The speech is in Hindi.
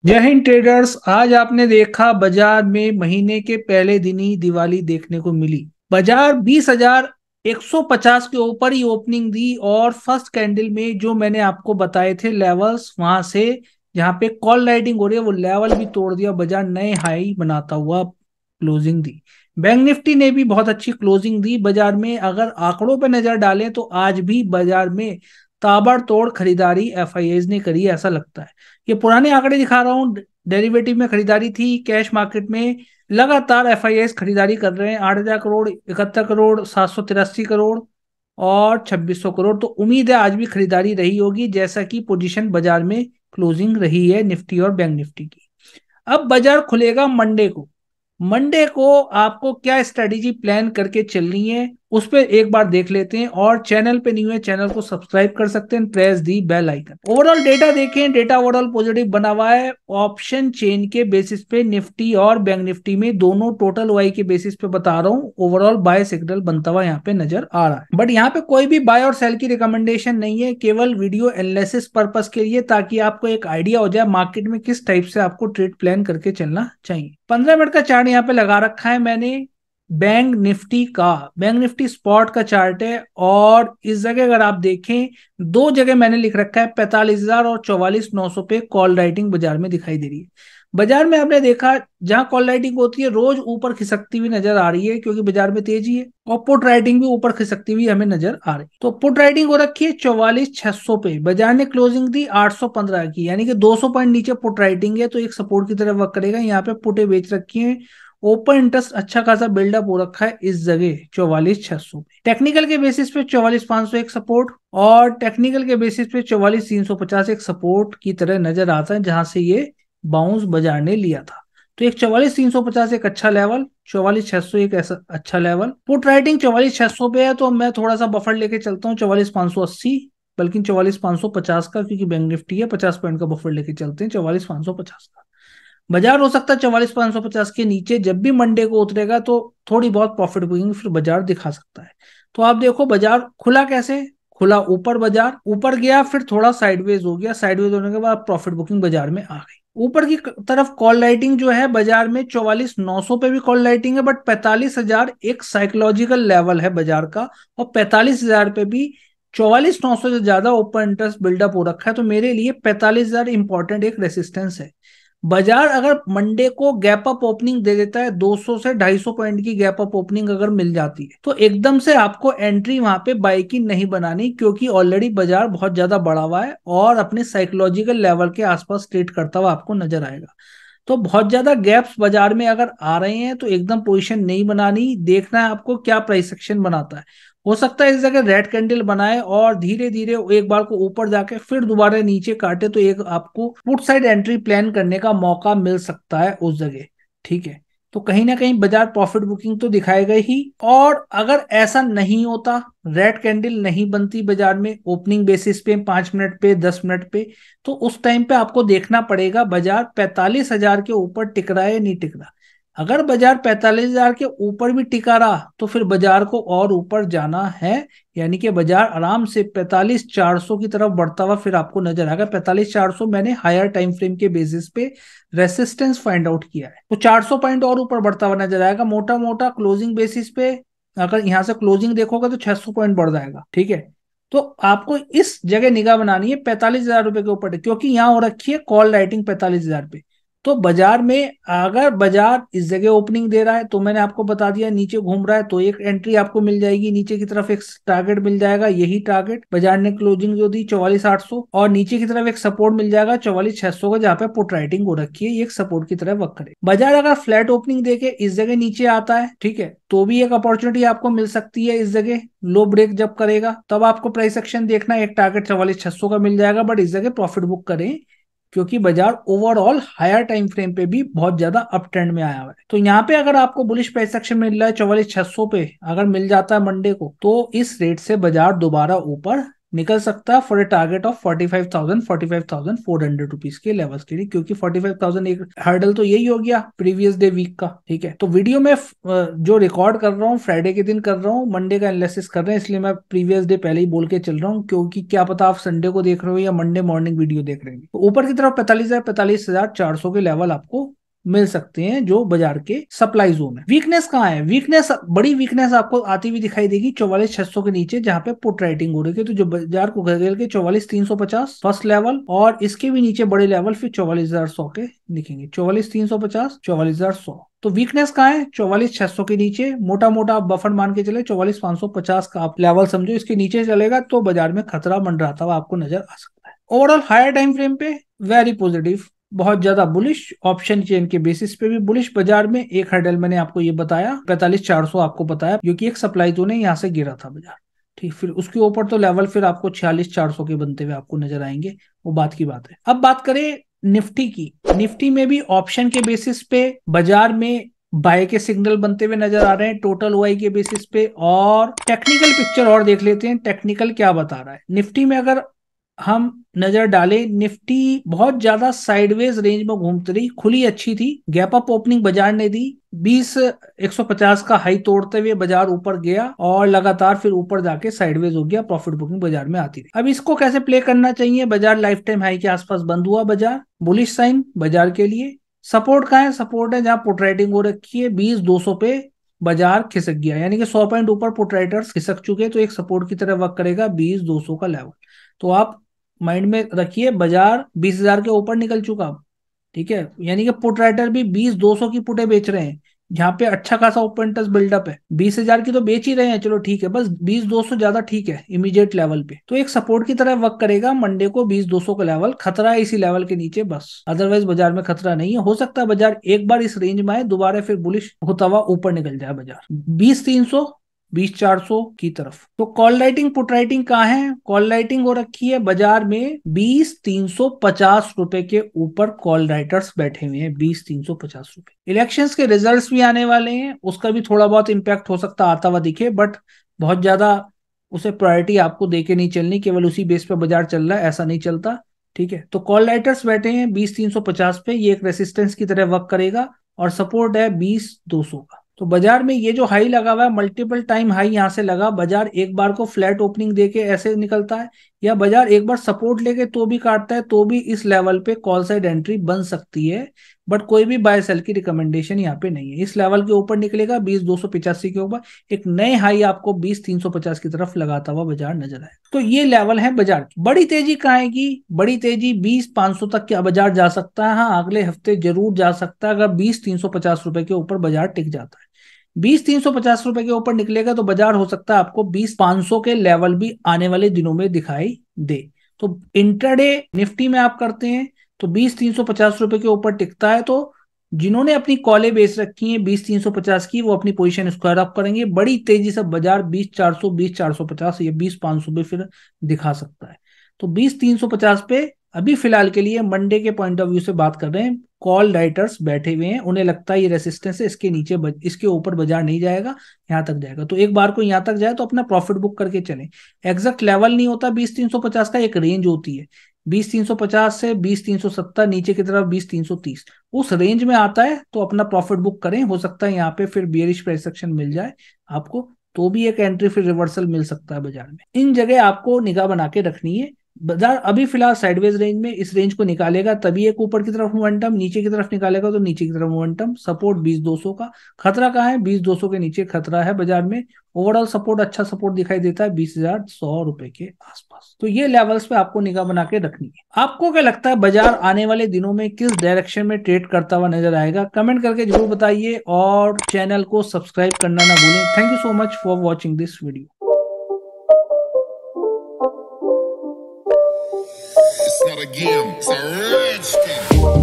जय हिंद ट्रेडर्स। आज आपने देखा बाजार में महीने के पहले दिन ही दिवाली देखने को मिली। बाजार 20,150 के ऊपर ही ओपनिंग दी और फर्स्ट कैंडल में जो मैंने आपको बताए थे लेवल्स, वहां से जहां पे कॉल राइटिंग हो रही है वो लेवल भी तोड़ दिया। बाजार नए हाई बनाता हुआ क्लोजिंग दी। बैंक निफ्टी ने भी बहुत अच्छी क्लोजिंग दी। बाजार में अगर आंकड़ों पर नजर डालें तो आज भी बाजार में ताबड़तोड़ खरीदारी एफआईआईज ने करी, ऐसा लगता है। ये पुराने आंकड़े दिखा रहा हूँ। डेरिवेटिव में खरीदारी थी, कैश मार्केट में लगातार एफआईआईज खरीदारी कर रहे हैं। 8,000 करोड़, 71 करोड़, 783 करोड़ और 2,600 करोड़। तो उम्मीद है आज भी खरीदारी रही होगी, जैसा कि पोजीशन बाजार में क्लोजिंग रही है निफ्टी और बैंक निफ्टी की। अब बाजार खुलेगा मंडे को। मंडे को आपको क्या स्ट्रेटेजी प्लान करके चलनी है उस पर एक बार देख लेते हैं। और चैनल पे न्यू है, चैनल को सब्सक्राइब कर सकते हैं, press the bell icon. Overall data देखें, डेटा ओवरऑल पॉजिटिव बना हुआ है। ऑप्शन चेन के बेसिस पे निफ्टी और बैंक निफ्टी में दोनों टोटल वाई के बेसिस पे बता रहा हूँ, ओवरऑल बाय सिग्नल बनता हुआ यहाँ पे नजर आ रहा है। बट यहाँ पे कोई भी बाय और सेल की रिकमेंडेशन नहीं है, केवल वीडियो एनालिसिस पर्पस के लिए, ताकि आपको एक आइडिया हो जाए मार्केट में किस टाइप से आपको ट्रेड प्लान करके चलना चाहिए। 15 मिनट का चार्ट यहाँ पे लगा रखा है मैंने बैंक निफ्टी का। बैंक निफ्टी स्पॉट का चार्ट है और इस जगह अगर आप देखें, दो जगह मैंने लिख रखा है 45,000 और 44,900 पे कॉल राइटिंग बाजार में दिखाई दे रही है। बाजार में आपने देखा जहां कॉल राइटिंग होती है रोज ऊपर खिसकती हुई नजर आ रही है, क्योंकि बाजार में तेजी है। और पुट राइटिंग भी ऊपर खिसकती हुई हमें नजर आ रही है। तो पुट राइटिंग हो रखी है 44,600 पे। बाजार ने क्लोजिंग दी 815 की, यानी कि 200 पॉइंट नीचे पुट राइटिंग है, तो एक सपोर्ट की तरफ वर्क करेगा। यहाँ पे पुटे बेच रखी है। ओपन इंटरेस्ट अच्छा खासा बिल्डअप हो रखा है इस जगह 44,600 पे। टेक्निकल के बेसिस पे 44,500 एक सपोर्ट, और टेक्निकल के बेसिस पे 44,350 एक सपोर्ट की तरह नजर आता है, जहां से ये बाउंस बाजार ने लिया था। तो एक 44,350 एक अच्छा लेवल, 44,600 एक ऐसा अच्छा लेवल। पुट राइटिंग 44,600 पे है, तो मैं थोड़ा सा बफर लेके चलता हूँ 44,580, बल्कि 44,550 का, क्योंकि बैंक निफ्टी है। 50 पॉइंट का बफर लेके चलते हैं 44,550 का। बाजार हो सकता है 44,550 के नीचे, जब भी मंडे को उतरेगा तो थोड़ी बहुत प्रॉफिट बुकिंग फिर बाजार दिखा सकता है। तो आप देखो बाजार खुला कैसे, खुला ऊपर, बाजार ऊपर गया, फिर थोड़ा साइडवेज हो गया। साइडवेज होने के बाद प्रॉफिट बुकिंग बाजार में आ गई। ऊपर की तरफ कॉल राइटिंग जो है बाजार में 44,900 पे भी कॉल राइटिंग है, बट 45,000 एक साइकोलॉजिकल लेवल है बाजार का। और 45,000 पे भी 44,900 से ज्यादा ओपन इंटरेस्ट बिल्डअप हो रखा है। तो मेरे लिए 45,000 इंपॉर्टेंट एक रेसिस्टेंस है। बाजार अगर मंडे को गैप अप ओपनिंग दे देता है, 200 से 250 पॉइंट की गैप अप ओपनिंग अगर मिल जाती है, तो एकदम से आपको एंट्री वहां पे बाई की नहीं बनानी, क्योंकि ऑलरेडी बाजार बहुत ज्यादा बढ़ा हुआ है और अपने साइकोलॉजिकल लेवल के आसपास ट्रेड करता हुआ आपको नजर आएगा। तो बहुत ज्यादा गैप्स बाजार में अगर आ रहे हैं तो एकदम पोजीशन नहीं बनानी, देखना है आपको क्या प्राइस एक्शन बनाता है। हो सकता है इस जगह रेड कैंडल बनाए और धीरे धीरे एक बार को ऊपर जाके फिर दोबारा नीचे काटे, तो एक आपको पुट साइड एंट्री प्लान करने का मौका मिल सकता है उस जगह। ठीक है, तो कहीं ना कहीं बाजार प्रॉफिट बुकिंग तो दिखाएगा ही। और अगर ऐसा नहीं होता, रेड कैंडल नहीं बनती बाजार में ओपनिंग बेसिस पे 5 मिनट पे 10 मिनट पे, तो उस टाइम पे आपको देखना पड़ेगा बाजार 45,000 के ऊपर टिक रहा है या नहीं टिक रहा। अगर बाजार 45,000 के ऊपर भी टिका रहा तो फिर बाजार को और ऊपर जाना है, यानी कि बाजार आराम से 45,400 की तरफ बढ़ता हुआ फिर आपको नजर आएगा। 45,400 मैंने हायर टाइम फ्रेम के बेसिस पे रेसिस्टेंस फाइंड आउट किया है, तो 400 पॉइंट और ऊपर बढ़ता हुआ नजर आएगा। मोटा मोटा क्लोजिंग बेसिस पे अगर यहां से क्लोजिंग देखोगे तो 600 पॉइंट बढ़ जाएगा। ठीक है, तो आपको इस जगह निगाह बनानी है 45,000 रुपए के ऊपर, क्योंकि यहाँ हो रखी है कॉल राइटिंग 45,000 पे। तो बाजार में अगर बाजार इस जगह ओपनिंग दे रहा है, तो मैंने आपको बता दिया नीचे घूम रहा है, तो एक एंट्री आपको मिल जाएगी, नीचे की तरफ एक टारगेट मिल जाएगा। यही टारगेट बाजार ने क्लोजिंग जो दी 44,800, और नीचे की तरफ एक सपोर्ट मिल जाएगा 44,600 का, जहां पे पुट राइटिंग हो रखी है। ये एक सपोर्ट की तरह वर्क करे। बाजार अगर फ्लैट ओपनिंग देके इस जगह नीचे आता है, ठीक है, तो भी एक अपॉर्चुनिटी आपको मिल सकती है। इस जगह लो ब्रेक जब करेगा तब आपको प्राइस एक्शन देखना है, एक टारगेट 44,600 का मिल जाएगा, बट इस जगह प्रॉफिट बुक करें, क्योंकि बाजार ओवरऑल हायर टाइम फ्रेम पे भी बहुत ज्यादा अप ट्रेंड में आया हुआ है। तो यहाँ पे अगर आपको बुलिश प्राइस एक्शन मिल रहा है 44,600 पे, अगर मिल जाता है मंडे को, तो इस रेट से बाजार दोबारा ऊपर निकल सकता है for a target of 45,400 rupees के लेवल्स के लिए, क्योंकि 45,000 एक हर्डल तो यही हो गया प्रीवियस डे वीक का। ठीक है, तो वीडियो में जो रिकॉर्ड कर रहा हूँ फ्राइडे के दिन कर रहा हूँ, मंडे का एनालिसिस कर रहे हैं, इसलिए मैं प्रीवियस डे पहले ही बोल के चल रहा हूँ, क्योंकि क्या पता आप संडे को देख रहे हो या मंडे मॉर्निंग वीडियो देख रहे हो। तो ऊपर की तरफ 45,400 के लेवल आपको मिल सकते हैं जो बाजार के सप्लाई जोन है। वीकनेस कहाँ है? वीकनेस, बड़ी वीकनेस आपको आती हुई दिखाई देगी 44,600 के नीचे, जहां पे पुट राइटिंग हो रही है। तो जो बाजार को घेर के 44,350 फर्स्ट लेवल, और इसके भी नीचे बड़े लेवल फिर 44,100 के दिखेंगे। 44,350, 44,100। तो वीकनेस कहाँ है? 44,600 के नीचे। मोटा मोटा आप बफर मान के चले 44,550 का आप लेवल समझो, इसके नीचे चलेगा तो बाजार में खतरा मंडराता हुआ आपको नजर आ सकता है। ओवरऑल हायर टाइम फ्रेम पे वेरी पॉजिटिव, बहुत ज्यादा बुलिश, ऑप्शन चेन के बेसिस पे भी बुलिश। बाजार में एक हर्डल मैंने आपको ये बताया 45,400 आपको बताया, क्योंकि एक सप्लाई जोन है, यहाँ से गिरा था बाजार। ठीक, फिर उसके ऊपर तो लेवल फिर आपको 46,400 के बनते हुए आपको नजर आएंगे, वो बात की बात है। अब बात करें निफ्टी की। निफ्टी में भी ऑप्शन के बेसिस पे बाजार में बाय के सिग्नल बनते हुए नजर आ रहे हैं टोटल ओआई के बेसिस पे। और टेक्निकल पिक्चर और देख लेते हैं, टेक्निकल क्या बता रहा है निफ्टी में। अगर हम नजर डाले, निफ्टी बहुत ज्यादा साइडवेज रेंज में घूमती रही, खुली अच्छी थी, गैप अप ओपनिंग बाजार ने दी, 20,150 का हाई तोड़ते हुए बाजार ऊपर गया और लगातार फिर ऊपर जाके साइडवेज हो गया, प्रॉफिट बुकिंग बाजार में आती रही। अब इसको कैसे प्ले करना चाहिए? बाजार लाइफ टाइम हाई के आसपास बंद हुआ, बाजार बुलिश साइन बाजार के लिए। सपोर्ट कहाँ है? सपोर्ट है जहां पुट राइटिंग हो रखी है 20,200 पे बाजार खिसक गया, यानी कि 100 पॉइंट ऊपर पुट राइटर्स खिसक चुके, तो एक सपोर्ट की तरह वर्क करेगा 20,200 का लेवल। तो आप माइंड में रखिए बाजार 20,000 के ऊपर निकल चुका। ठीक है, यानी कि पुट राइटर भी 20,200 की पुटे बेच रहे हैं, जहां पे अच्छा खासा ओपन इंटरेस्ट बिल्डअप है। 20,000 की तो बेच ही रहे हैं, चलो ठीक है, बस 20,200 ज्यादा ठीक है इमीडिएट लेवल पे, तो एक सपोर्ट की तरह वर्क करेगा मंडे को 20,200 का लेवल। खतरा है इसी लेवल के नीचे बस, अदरवाइज बाजार में खतरा नहीं है। हो सकता है बाजार एक बार इस रेंज में आए, दोबारा फिर बुलिश होता हुआ ऊपर निकल जाए बाजार 20,300, 20,400 की तरफ। तो कॉल राइटिंग पुट राइटिंग कहाँ है? कॉल राइटिंग हो रखी है बाजार में 20,350 रुपए के ऊपर कॉल राइटर्स बैठे हुए हैं, 20,350 रुपए। इलेक्शंस के रिजल्ट्स भी आने वाले हैं, उसका भी थोड़ा बहुत इंपैक्ट हो सकता आता हुआ दिखे, बट बहुत ज्यादा उसे प्रायोरिटी आपको देके नहीं चलनी, केवल उसी बेस पे बाजार चल रहा है ऐसा नहीं चलता। ठीक है, तो कॉल राइटर्स बैठे हैं 20,350 पे, ये एक रेसिस्टेंस की तरह वर्क करेगा, और सपोर्ट है 20,200 का। तो बाजार में ये जो हाई लगा हुआ है, मल्टीपल टाइम हाई यहां से लगा, बाजार एक बार को फ्लैट ओपनिंग देके ऐसे निकलता है, या बाजार एक बार सपोर्ट लेके तो भी काटता है, तो भी इस लेवल पे कॉल साइड एंट्री बन सकती है, बट कोई भी बाय सेल की रिकमेंडेशन यहाँ पे नहीं है। इस लेवल के ऊपर निकलेगा 20,285 के ऊपर, एक नए हाई आपको 20,350 की तरफ लगाता हुआ बाजार नजर आए। तो ये लेवल है बाजार की। बड़ी तेजी कहाँ आएगी? बड़ी तेजी 20,500 तक क्या बाजार जा सकता है? हाँ, अगले हफ्ते जरूर जा सकता है, अगर 20,350 रुपए के ऊपर बाजार टिक जाता है। 20,350 रुपए के ऊपर निकलेगा तो बाजार हो सकता है आपको 20,500 के लेवल भी आने वाले दिनों में दिखाई दे। तो इंट्राडे निफ्टी में आप करते हैं तो 20,350 रुपए के ऊपर टिकता है, तो जिन्होंने अपनी कॉलें बेच रखी हैं 20,350 की, वो अपनी पोजीशन स्क्वायर अप करेंगे। बड़ी तेजी से बाजार 20,400, 20,450 या 20,500 पे फिर दिखा सकता है। तो 20,350 पे अभी फिलहाल के लिए मंडे के पॉइंट ऑफ व्यू से बात कर रहे हैं, कॉल राइटर्स बैठे हुए हैं, उन्हें लगता है ये रेसिस्टेंस है, इसके नीचे इसके ऊपर बाजार नहीं जाएगा, यहाँ तक जाएगा। तो एक बार को यहाँ तक जाए तो अपना प्रॉफिट बुक करके चले। एग्जैक्ट लेवल नहीं होता 20,350 का, एक रेंज होती है 20,350 से 20,370, नीचे की तरफ 20,330, उस रेंज में आता है तो अपना प्रॉफिट बुक करें। हो सकता है यहाँ पे फिर बियरिश प्राइस एक्शन मिल जाए आपको, तो भी एक एंट्री फिर रिवर्सल मिल सकता है बाजार में। इन जगह आपको निगाह बना के रखनी है। बाजार अभी फिलहाल साइडवेज रेंज में, इस रेंज को निकालेगा तभी एक ऊपर की तरफ मोमेंटम, नीचे की तरफ निकालेगा तो नीचे की तरफ मोमेंटम। सपोर्ट 20,200 का, खतरा कहाँ है? 20,200 के नीचे खतरा है बाजार में। ओवरऑल सपोर्ट अच्छा सपोर्ट दिखाई देता है 20,100 रुपए के आसपास। तो ये लेवल्स पे आपको निगाह बना के रखनी है। आपको क्या लगता है बाजार आने वाले दिनों में किस डायरेक्शन में ट्रेड करता हुआ नजर आएगा? कमेंट करके जरूर बताइए, और चैनल को सब्सक्राइब करना ना भूलें। Thank you so much for watching this video. It's not a game, it's a rich game.